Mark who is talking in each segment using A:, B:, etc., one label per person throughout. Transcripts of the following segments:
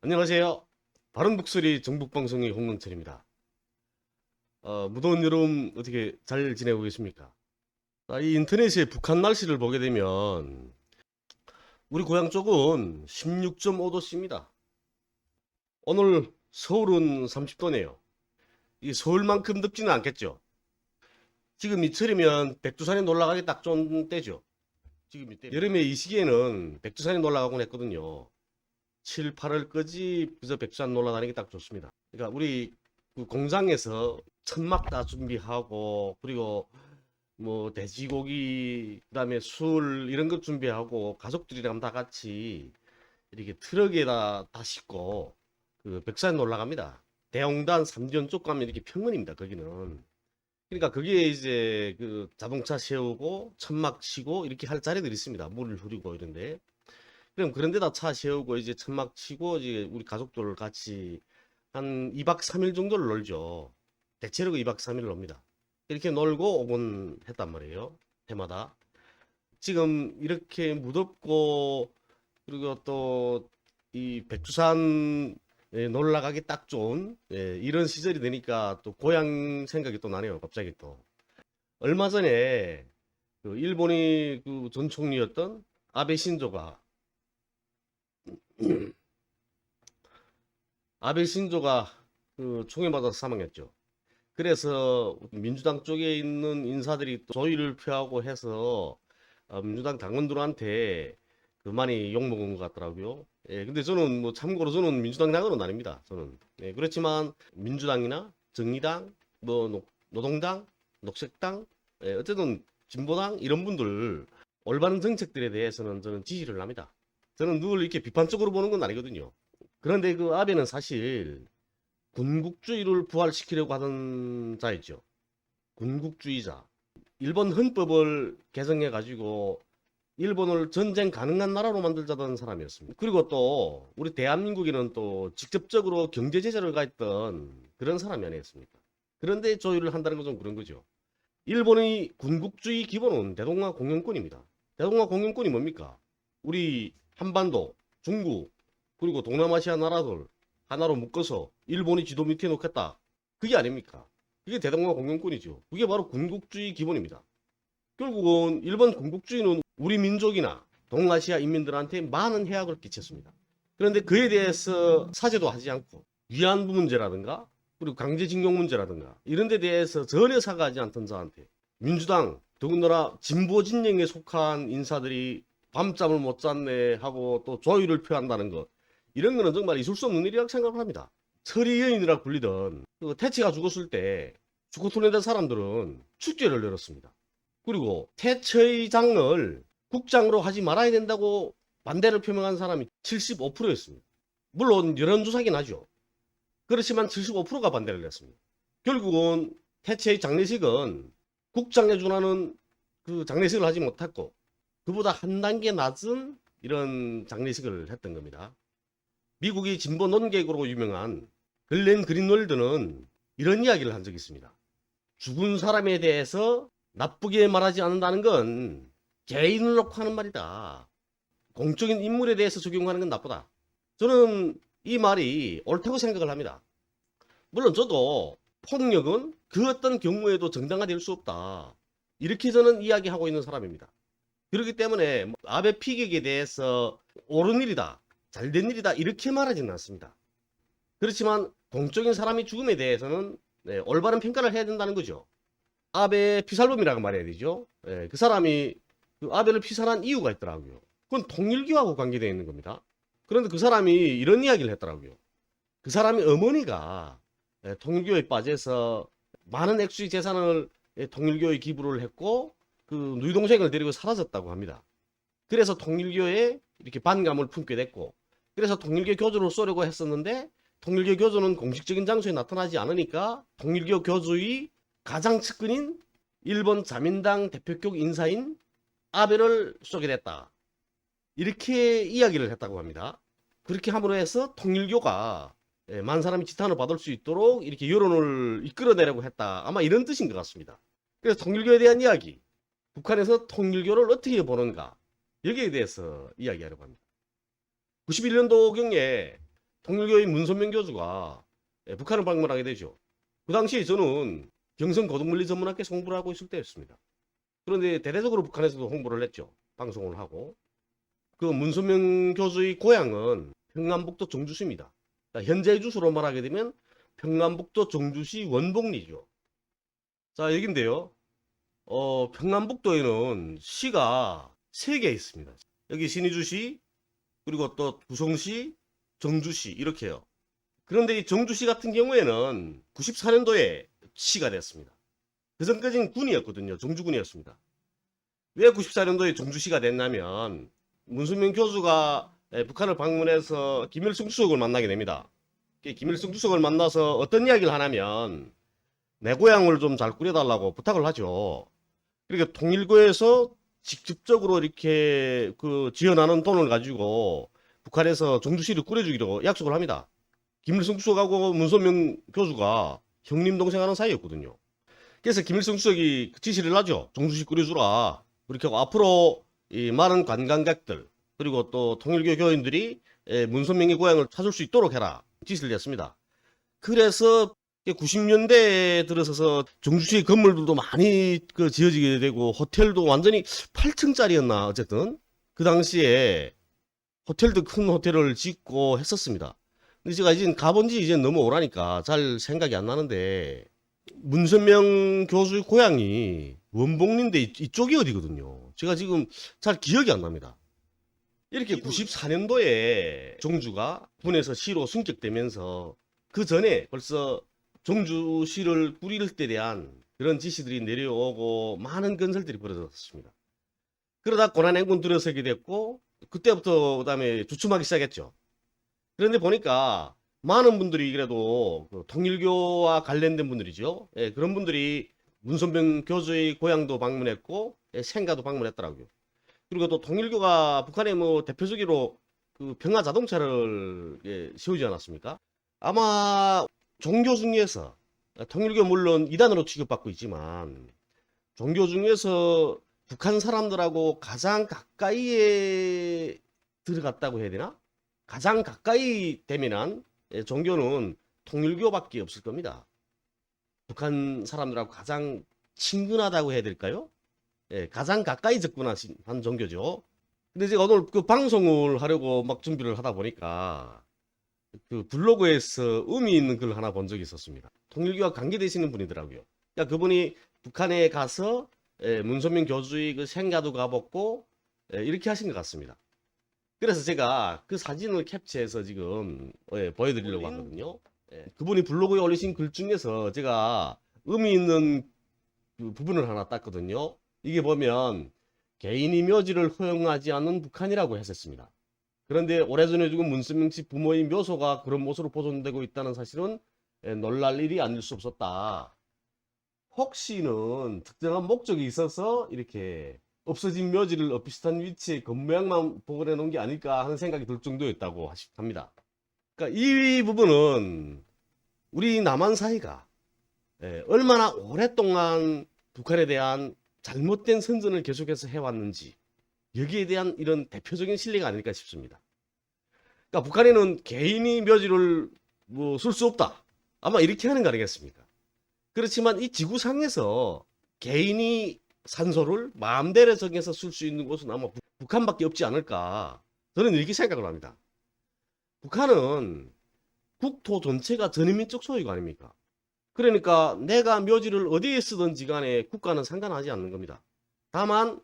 A: 안녕하세요. 바른 북소리 정북방송의 홍명철입니다. 무더운 여름 어떻게 잘 지내고 계십니까? 이 인터넷에 북한 날씨를 보게 되면 우리 고향 쪽은 16.5도씨입니다. 오늘 서울은 30도네요. 이 서울만큼 덥지는 않겠죠. 지금 이철이면 백두산에 놀러 가기 딱 좋은 때죠. 지금 이때 여름에 이 시기에는 백두산에 놀러 가곤 했거든요. 7, 8월까지 그저 백두산 놀러 다니기 딱 좋습니다. 그러니까 우리 그 공장에서 천막 다 준비하고 그리고 뭐 돼지고기 그다음에 술 이런 것 준비하고 가족들이랑 다 같이 이렇게 트럭에다 다 싣고 그 백두산 놀러 갑니다. 대홍단 삼전 쪽 가면 이렇게 평원입니다. 거기는. 그러니까 거기에 이제 그 자동차 세우고 천막 치고 이렇게 할 자리들이 있습니다. 물을 흐리고 이런데. 그럼 그런 데다 차 세우고 이제 천막 치고 이제 우리 가족들 같이 한 2박 3일 정도를 놀죠. 대체로 2박 3일을 놉니다. 이렇게 놀고 오곤 했단 말이에요. 해마다. 지금 이렇게 무덥고 그리고 또 이 백두산 놀러 가기 딱 좋은 이런 시절이 되니까 또 고향 생각이 또 나네요. 갑자기 또. 얼마 전에 그 일본의 그 전 총리였던 아베 신조가 아베 신조가 그 총에 맞아서 사망했죠. 그래서 민주당 쪽에 있는 인사들이 또 조의를 표하고 해서 민주당 당원들한테 그 많이 욕먹은 것 같더라고요. 예, 근데 저는 뭐 참고로 저는 민주당 당원은 아닙니다. 저는. 예, 그렇지만 민주당이나 정의당, 뭐 노동당, 녹색당, 예, 어쨌든 진보당 이런 분들 올바른 정책들에 대해서는 저는 지지를 합니다. 저는 누굴 이렇게 비판적으로 보는 건 아니거든요. 그런데 그 아베는 사실 군국주의를 부활시키려고 하던 자였죠. 군국주의자. 일본 헌법을 개정해 가지고 일본을 전쟁 가능한 나라로 만들자던 사람이었습니다. 그리고 또 우리 대한민국에는 또 직접적으로 경제 제재를 가했던 그런 사람이 아니었습니까? 그런데 조율을 한다는 건 좀 그런 거죠. 일본의 군국주의 기본은 대동아 공영권입니다. 대동아 공영권이 뭡니까? 우리 한반도, 중국, 그리고 동남아시아 나라들 하나로 묶어서 일본이 지도 밑에 놓겠다. 그게 아닙니까? 그게 대동아 공영권이죠. 그게 바로 군국주의 기본입니다. 결국은 일본 군국주의는 우리 민족이나 동아시아 인민들한테 많은 해악을 끼쳤습니다. 그런데 그에 대해서 사죄도 하지 않고 위안부 문제라든가 그리고 강제징용 문제라든가 이런 데 대해서 전혀 사과하지 않던 자한테 민주당 더군다나 진보 진영에 속한 인사들이 밤잠을 못 잤네 하고 또 조의를 표한다는 것 이런 거는 정말 있을 수 없는 일이라고 생각을 합니다. 철이 여인이라 불리던 그 태치가 죽었을 때 죽고 토해낸 사람들은 축제를 열었습니다. 그리고 태처의 장을 국장으로 하지 말아야 된다고 반대를 표명한 사람이 75%였습니다. 물론 여론조사긴 하죠. 그렇지만 75%가 반대를 했습니다. 결국은 태체의 장례식은 국장에 준하는 그 장례식을 하지 못했고 그보다 한 단계 낮은 이런 장례식을 했던 겁니다. 미국의 진보 논객으로 유명한 글렌 그린월드는 이런 이야기를 한 적이 있습니다. 죽은 사람에 대해서 나쁘게 말하지 않는다는 건 개인을 놓고 하는 말이다. 공적인 인물에 대해서 적용하는 건 나쁘다. 저는 이 말이 옳다고 생각을 합니다. 물론 저도 폭력은 그 어떤 경우에도 정당화될 수 없다. 이렇게 저는 이야기하고 있는 사람입니다. 그렇기 때문에 아베 피격에 대해서 옳은 일이다. 잘된 일이다. 이렇게 말하지는 않습니다. 그렇지만 공적인 사람이 죽음에 대해서는 올바른 평가를 해야 된다는 거죠. 아베 피살범이라고 말해야 되죠. 그 사람이 그 아베를 피살한 이유가 있더라고요. 그건 통일교하고 관계되어 있는 겁니다. 그런데 그 사람이 이런 이야기를 했더라고요. 그 사람이 어머니가 통일교에 빠져서 많은 액수의 재산을 통일교에 기부를 했고 그 누이 동생을 데리고 사라졌다고 합니다. 그래서 통일교에 이렇게 반감을 품게 됐고 그래서 통일교 교주를 쏘려고 했었는데 통일교 교주는 공식적인 장소에 나타나지 않으니까 통일교 교주의 가장 측근인 일본 자민당 대표격 인사인 아베를 쏘게 됐다. 이렇게 이야기를 했다고 합니다. 그렇게 함으로 해서 통일교가 많은 사람이 지탄을 받을 수 있도록 이렇게 여론을 이끌어내려고 했다. 아마 이런 뜻인 것 같습니다. 그래서 통일교에 대한 이야기, 북한에서 통일교를 어떻게 보는가 여기에 대해서 이야기하려고 합니다. 91년도경에 통일교의 문선명 교주가 북한을 방문하게 되죠. 그 당시에 저는 경성고등물리전문학교에서 공부를 하고 있을 때였습니다. 그런데 대대적으로 북한에서도 홍보를 했죠. 방송을 하고. 그 문선명 교수의 고향은 평남북도 정주시입니다. 그러니까 현재 주소로 말하게 되면 평남북도 정주시 원복리죠. 자, 여긴데요. 평남북도에는 시가 3개 있습니다. 여기 신의주시, 그리고 또 구성시, 정주시 이렇게요. 그런데 이 정주시 같은 경우에는 94년도에 시가 됐습니다. 그 전까지는 군이었거든요. 정주군이었습니다. 왜 94년도에 정주시가 됐냐면 문선명 교수가 북한을 방문해서 김일성 주석을 만나게 됩니다. 김일성 주석을 만나서 어떤 이야기를 하냐면 내 고향을 좀 잘 꾸려달라고 부탁을 하죠. 그러니까 통일교에서 직접적으로 이렇게 그 지원하는 돈을 가지고 북한에서 정주시를 꾸려주기로 약속을 합니다. 김일성 주석하고 문선명 교수가 형님 동생 하는 사이였거든요. 그래서 김일성 주석이 지시를 하죠. 정주시 꾸려주라. 그렇게 하고 앞으로 이 많은 관광객들 그리고 또 통일교 교인들이 문선명의 고향을 찾을 수 있도록 해라. 지시를 했습니다. 그래서 90년대에 들어서서 정주시의 건물들도 많이 지어지게 되고 호텔도 완전히 8층짜리였나 어쨌든 그 당시에 호텔도 큰 호텔을 짓고 했었습니다. 근데 제가 이제 가본 지 이제 너무 오라니까 잘 생각이 안 나는데 문선명 교수의 고향이 원복리인데 이쪽이 어디거든요. 제가 지금 잘 기억이 안 납니다. 이렇게 94년도에 정주가 군에서 시로 승격되면서 그 전에 벌써 정주시를 꾸릴 때 대한 그런 지시들이 내려오고 많은 건설들이 벌어졌습니다. 그러다 고난행군 들어서게 됐고 그때부터 그다음에 주춤하기 시작했죠. 그런데 보니까 많은 분들이 그래도 그 통일교와 관련된 분들이죠. 예, 그런 분들이 문선명 교수의 고향도 방문했고 생가도 방문했더라고요. 그리고 또 통일교가 북한의 뭐 대표적으로 그 평화 자동차를 세우지 않았습니까? 아마 종교 중에서 통일교 물론 이단으로 취급받고 있지만 종교 중에서 북한 사람들하고 가장 가까이에 들어갔다고 해야 되나? 가장 가까이 대면한 종교는 통일교밖에 없을 겁니다. 북한 사람들하고 가장 친근하다고 해야 될까요? 예, 가장 가까이 접근한 종교죠. 근데 제가 오늘 그 방송을 하려고 막 준비를 하다 보니까 그 블로그에서 의미 있는 글 하나 본 적이 있었습니다. 통일교와 관계되시는 분이더라고요. 그러니까 그분이 북한에 가서 문선명 교수의 그 생가도 가봤고 이렇게 하신 것 같습니다. 그래서 제가 그 사진을 캡처해서 지금 보여드리려고 하거든요. 그분이 블로그에 올리신 글 중에서 제가 의미 있는 그 부분을 하나 땄거든요. 이게 보면 개인이 묘지를 허용하지 않는 북한이라고 했었습니다. 그런데 오래전에 죽은 문선명 씨 부모의 묘소가 그런 모습으로 보존되고 있다는 사실은 놀랄 일이 아닐 수 없었다. 혹시는 특정한 목적이 있어서 이렇게 없어진 묘지를 비슷한 위치에 겉모양만 복원해 놓은 게 아닐까 하는 생각이 들 정도였다고 합니다. 그러니까 이 부분은 우리 남한 사회가 얼마나 오랫동안 북한에 대한 잘못된 선전을 계속해서 해왔는지 여기에 대한 이런 대표적인 실례가 아닐까 싶습니다. 그러니까 북한에는 개인이 묘지를 뭐 쓸 수 없다. 아마 이렇게 하는 거 아니겠습니까? 그렇지만 이 지구상에서 개인이 산소를 마음대로 정해서 쓸 수 있는 곳은 아마 북한밖에 없지 않을까. 저는 이렇게 생각을 합니다. 북한은 국토 전체가 전인민족 소유가 아닙니까? 그러니까 내가 묘지를 어디에 쓰든지 간에 국가는 상관하지 않는 겁니다. 다만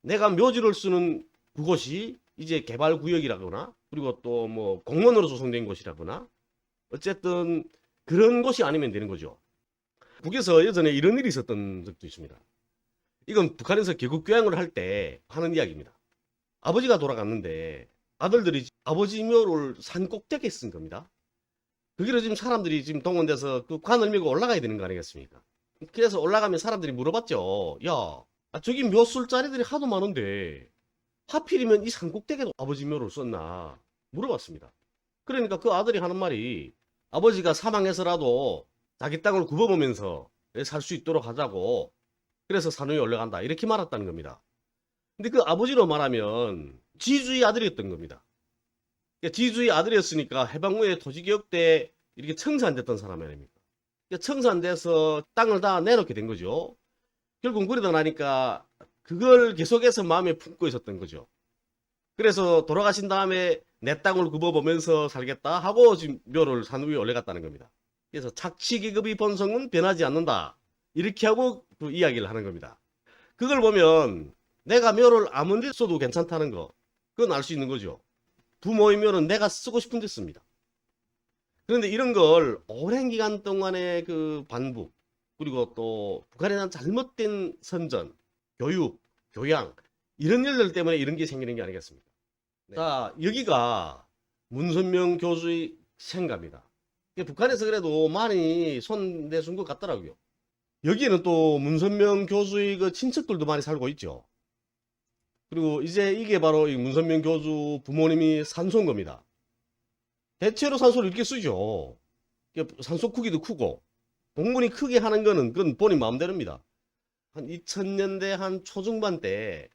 A: 내가 묘지를 쓰는 그곳이 이제 개발구역이라거나 그리고 또 뭐 공원으로 조성된 곳이라거나 어쨌든 그런 곳이 아니면 되는 거죠. 북에서 예전에 이런 일이 있었던 적도 있습니다. 이건 북한에서 개국교양을 할 때 하는 이야기입니다. 아버지가 돌아갔는데 아들들이 아버지 묘를 산 꼭대기에 쓴 겁니다. 거기로 지금 사람들이 지금 동원돼서 그 관을 밀고 올라가야 되는 거 아니겠습니까? 그래서 올라가면 사람들이 물어봤죠. 야, 저기 묘 쓸 자리들이 하도 많은데 하필이면 이 산 꼭대기에도 아버지 묘를 썼나 물어봤습니다. 그러니까 그 아들이 하는 말이 아버지가 사망해서라도 자기 땅을 굽어보면서 살 수 있도록 하자고 그래서 산 위에 올라간다 이렇게 말했다는 겁니다. 근데 그 아버지로 말하면 지주의 아들이었던 겁니다. 그러니까 지주의 아들이었으니까 해방 후에 토지개혁 때 이렇게 청산 안 됐던 사람 아닙니까? 그러니까 청산 안 돼서 땅을 다 내놓게 된 거죠. 결국 그러다 나니까 그걸 계속해서 마음에 품고 있었던 거죠. 그래서 돌아가신 다음에 내 땅을 굽어보면서 살겠다 하고 지금 묘를 산 위에 올려갔다는 겁니다. 그래서 착취기급의 본성은 변하지 않는다. 이렇게 하고 그 이야기를 하는 겁니다. 그걸 보면 내가 묘를 아무리 써도 괜찮다는 거, 그건 알 수 있는 거죠. 부모의 묘는 내가 쓰고 싶은 데 씁니다. 그런데 이런 걸 오랜 기간 동안의 그 반복, 그리고 또 북한에 대한 잘못된 선전, 교육, 교양, 이런 일들 때문에 이런 게 생기는 게 아니겠습니까? 네. 자, 여기가 문선명 교수의 생가입니다. 북한에서 그래도 많이 손 내준 것 같더라고요. 여기는 또 문선명 교수의 그 친척들도 많이 살고 있죠. 그리고 이제 이게 바로 이 문선명 교수 부모님이 산소인 겁니다. 대체로 산소를 이렇게 쓰죠. 산소 크기도 크고 봉분이 크게 하는 거는 그건 본인 마음대로입니다. 한 2000년대 한 초중반 때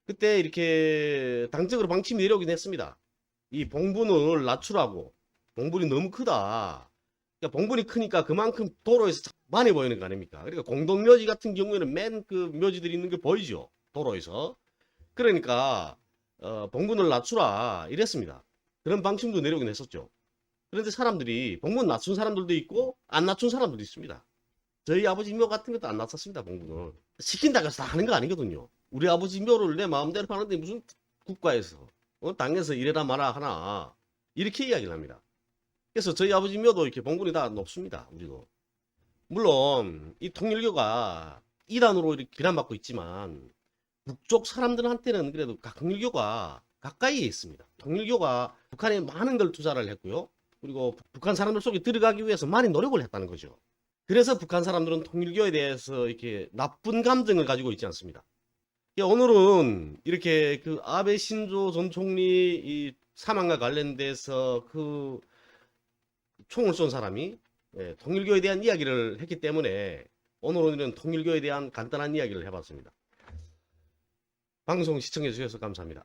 A: 그때 이렇게 당적으로 방침이 내려오긴 했습니다. 이 봉분을 낮추라고. 봉분이 너무 크다. 그러니까 봉분이 크니까 그만큼 도로에서 많이 보이는 거 아닙니까? 그러니까 공동묘지 같은 경우에는 맨 그 묘지들이 있는 게 보이죠. 도로에서. 그러니까 봉분을 낮추라 이랬습니다. 그런 방침도 내려오긴 했었죠. 그런데 사람들이 봉분 낮춘 사람들도 있고 안 낮춘 사람들도 있습니다. 저희 아버지 묘 같은 것도 안 낮췄습니다. 봉분을. 시킨다고 해서 다 하는 거 아니거든요. 우리 아버지 묘를 내 마음대로 하는데 무슨 국가에서 당에서 이래라 마라 하나 이렇게 이야기를 합니다. 그래서 저희 아버지 묘도 이렇게 봉분이 다 높습니다. 우리도. 물론 이 통일교가 이단으로 이렇게 비난받고 있지만 북쪽 사람들한테는 그래도 통일교가 가까이에 있습니다. 통일교가 북한에 많은 걸 투자를 했고요. 그리고 북한 사람들 속에 들어가기 위해서 많이 노력을 했다는 거죠. 그래서 북한 사람들은 통일교에 대해서 이렇게 나쁜 감정을 가지고 있지 않습니다. 오늘은 이렇게 그 아베 신조 전 총리 이 사망과 관련돼서 그 총을 쏜 사람이 통일교에 대한 이야기를 했기 때문에 오늘은 이런 통일교에 대한 간단한 이야기를 해봤습니다. 방송 시청해 주셔서 감사합니다.